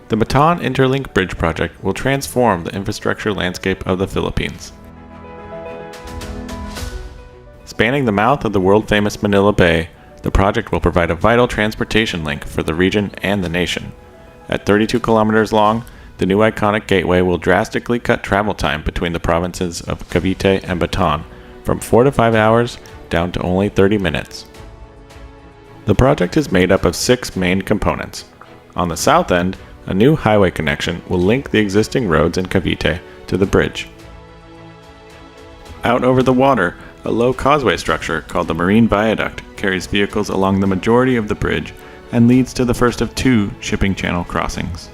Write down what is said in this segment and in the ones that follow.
The Bataan Interlink Bridge project will transform the infrastructure landscape of the Philippines. Spanning the mouth of the world-famous Manila Bay, the project will provide a vital transportation link for the region and the nation. At 32 kilometers long, the new iconic gateway will drastically cut travel time between the provinces of Cavite and Bataan from 4 to 5 hours down to only 30 minutes. The project is made up of 6 main components. On the south end, a new highway connection will link the existing roads in Cavite to the bridge. Out over the water, a low causeway structure called the Marine Viaduct carries vehicles along the majority of the bridge and leads to the first of 2 shipping channel crossings.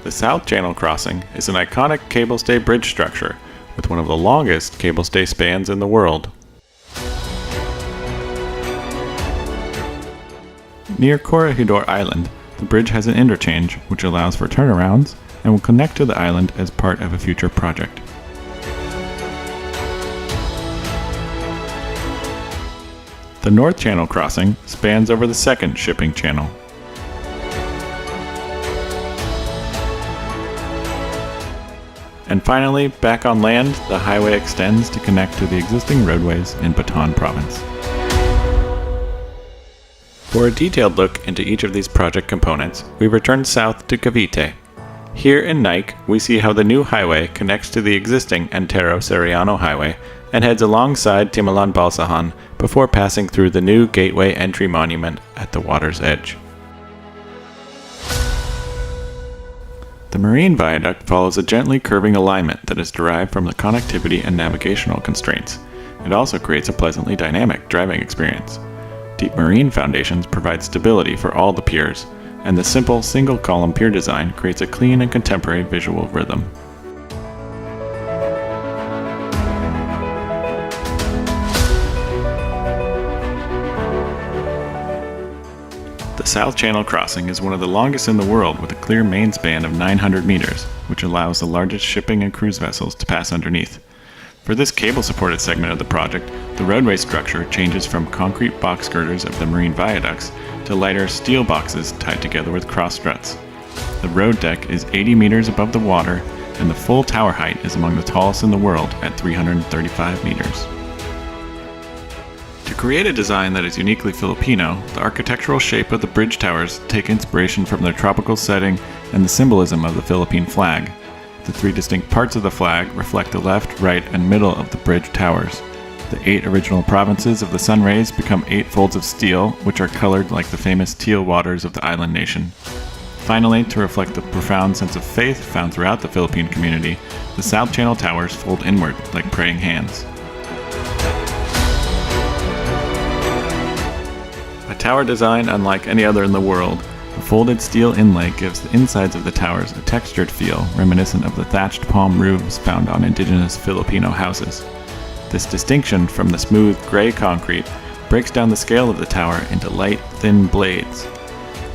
The South Channel Crossing is an iconic cable stay bridge structure with one of the longest cable stay spans in the world. Near Corregidor Island, the bridge has an interchange which allows for turnarounds and will connect to the island as part of a future project. The North Channel Crossing spans over the second shipping channel. And finally, back on land, the highway extends to connect to the existing roadways in Bataan Province. For a detailed look into each of these project components, we return south to Cavite. Here in Nike, we see how the new highway connects to the existing Antero-Seriano Highway and heads alongside Timolan-Balsahan before passing through the new gateway entry monument at the water's edge. The Marine Viaduct follows a gently curving alignment that is derived from the connectivity and navigational constraints. It also creates a pleasantly dynamic driving experience. Deep marine foundations provide stability for all the piers, and the simple single-column pier design creates a clean and contemporary visual rhythm. The South Channel Crossing is one of the longest in the world with a clear main span of 900 meters, which allows the largest shipping and cruise vessels to pass underneath. For this cable-supported segment of the project, the roadway structure changes from concrete box girders of the marine viaducts to lighter steel boxes tied together with cross struts. The road deck is 80 meters above the water, and the full tower height is among the tallest in the world at 335 meters. To create a design that is uniquely Filipino, the architectural shape of the bridge towers take inspiration from their tropical setting and the symbolism of the Philippine flag. The 3 distinct parts of the flag reflect the left, right, and middle of the bridge towers. The 8 original provinces of the sun rays become 8 folds of steel, which are colored like the famous teal waters of the island nation. Finally, to reflect the profound sense of faith found throughout the Philippine community, the South Channel towers fold inward like praying hands. A tower design unlike any other in the world, the folded steel inlay gives the insides of the towers a textured feel reminiscent of the thatched palm roofs found on indigenous Filipino houses. This distinction from the smooth gray concrete breaks down the scale of the tower into light, thin blades.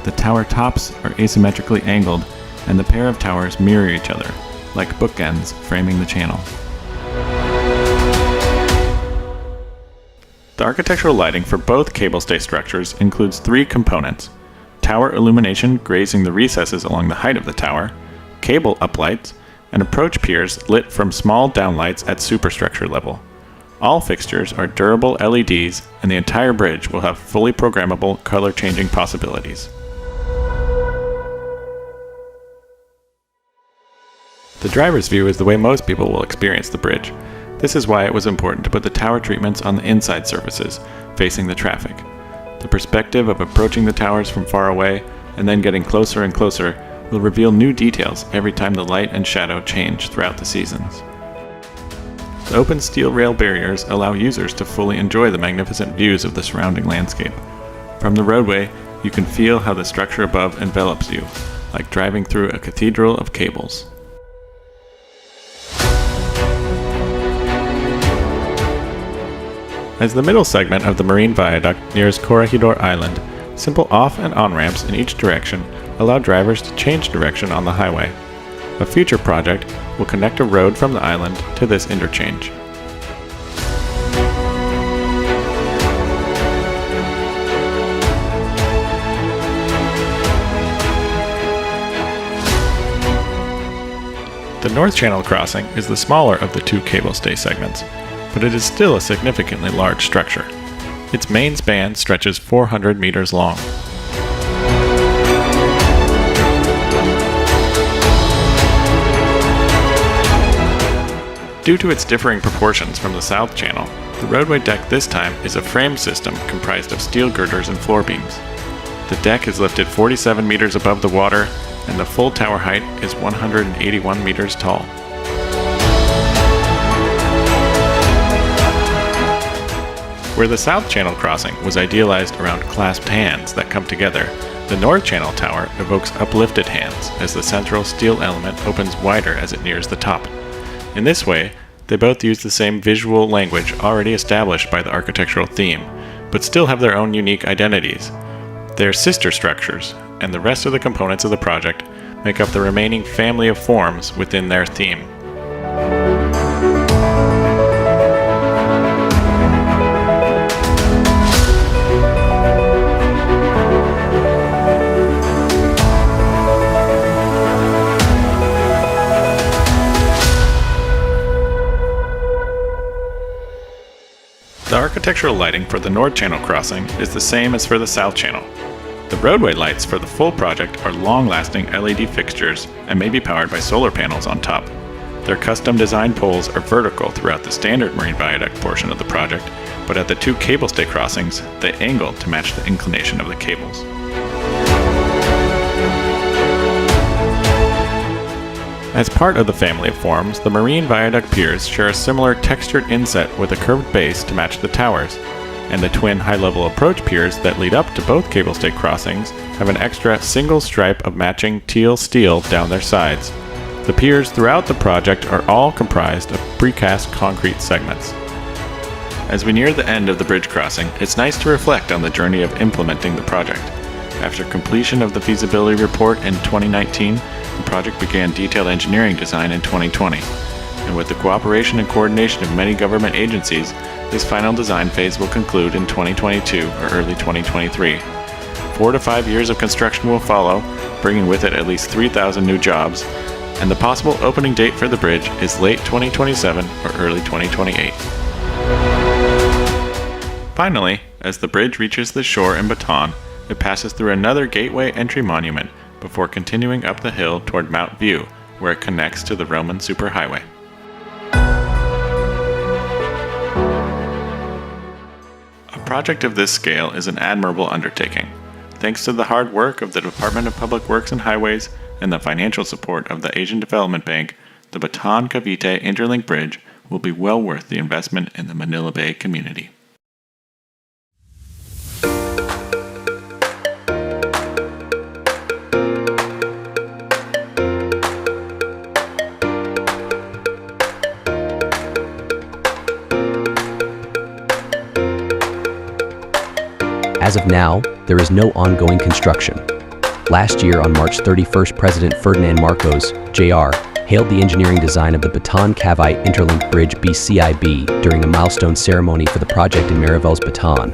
The tower tops are asymmetrically angled, and the pair of towers mirror each other, like bookends framing the channel. The architectural lighting for both cable stay structures includes 3 components: tower illumination grazing the recesses along the height of the tower, cable uplights, and approach piers lit from small downlights at superstructure level. All fixtures are durable LEDs, and the entire bridge will have fully programmable color-changing possibilities. The driver's view is the way most people will experience the bridge. This is why it was important to put the tower treatments on the inside surfaces, facing the traffic. The perspective of approaching the towers from far away and then getting closer and closer will reveal new details every time the light and shadow change throughout the seasons. The open steel rail barriers allow users to fully enjoy the magnificent views of the surrounding landscape. From the roadway, you can feel how the structure above envelops you, like driving through a cathedral of cables. As the middle segment of the Marine Viaduct nears Corregidor Island, simple off and on ramps in each direction allow drivers to change direction on the highway. A future project will connect a road from the island to this interchange. North Channel crossing is the smaller of the two cable stay segments, but it is still a significantly large structure. Its main span stretches 400 meters long. Due to its differing proportions from the South Channel, the roadway deck this time is a frame system comprised of steel girders and floor beams. The deck is lifted 47 meters above the water, and the full tower height is 181 meters tall. Where the South Channel crossing was idealized around clasped hands that come together, the North Channel tower evokes uplifted hands as the central steel element opens wider as it nears the top. In this way, they both use the same visual language already established by the architectural theme, but still have their own unique identities. They are sister structures, and the rest of the components of the project make up the remaining family of forms within their theme. The architectural lighting for the North Channel crossing is the same as for the South Channel. The roadway lights for the full project are long-lasting LED fixtures and may be powered by solar panels on top. Their custom designed poles are vertical throughout the standard marine viaduct portion of the project, but at the two cable stay crossings, they angle to match the inclination of the cables. As part of the family of forms, the marine viaduct piers share a similar textured inset with a curved base to match the towers, and the twin high-level approach piers that lead up to both cable stay crossings have an extra single stripe of matching teal steel down their sides. The piers throughout the project are all comprised of precast concrete segments. As we near the end of the bridge crossing, it's nice to reflect on the journey of implementing the project. After completion of the feasibility report in 2019, the project began detailed engineering design in 2020, and with the cooperation and coordination of many government agencies, this final design phase will conclude in 2022 or early 2023. 4 to 5 years of construction will follow, bringing with it at least 3,000 new jobs, and the possible opening date for the bridge is late 2027 or early 2028. Finally, as the bridge reaches the shore in Bataan, it passes through another gateway entry monument before continuing up the hill toward Mount View, where it connects to the Roman superhighway. A project of this scale is an admirable undertaking. Thanks to the hard work of the Department of Public Works and Highways and the financial support of the Asian Development Bank, the Bataan-Cavite Interlink Bridge will be well worth the investment in the Manila Bay community. As of now, there is no ongoing construction. Last year, on March 31st, President Ferdinand Marcos, Jr., hailed the engineering design of the Bataan-Cavite Interlink Bridge BCIB during a milestone ceremony for the project in Marivel's Bataan.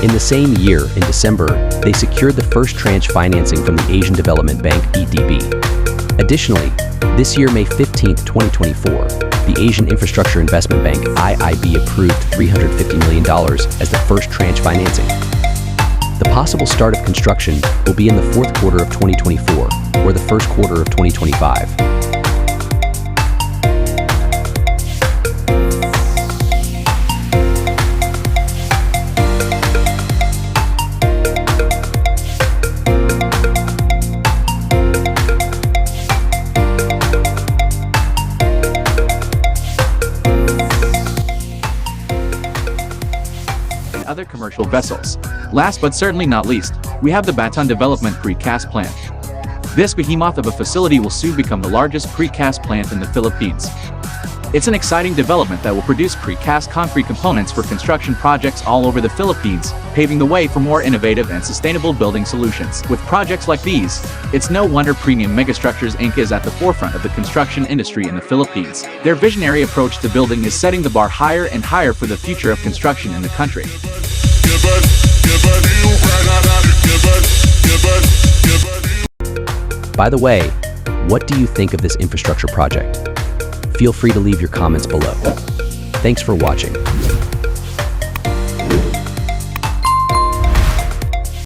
In the same year, in December, they secured the first tranche financing from the Asian Development Bank, EDB. Additionally, this year, May 15, 2024, the Asian Infrastructure Investment Bank, IIB, approved $350 million as the first tranche financing. The possible start of construction will be in the fourth quarter of 2024 or the first quarter of 2025. Other commercial vessels. Last but certainly not least, we have the Bataan Development Precast Plant. This behemoth of a facility will soon become the largest precast plant in the Philippines. It's an exciting development that will produce precast concrete components for construction projects all over the Philippines, paving the way for more innovative and sustainable building solutions. With projects like these, it's no wonder Premium Megastructures Inc. is at the forefront of the construction industry in the Philippines. Their visionary approach to building is setting the bar higher and higher for the future of construction in the country. By the way, What do you think of this infrastructure project? Feel free to leave your comments below. Thanks for watching.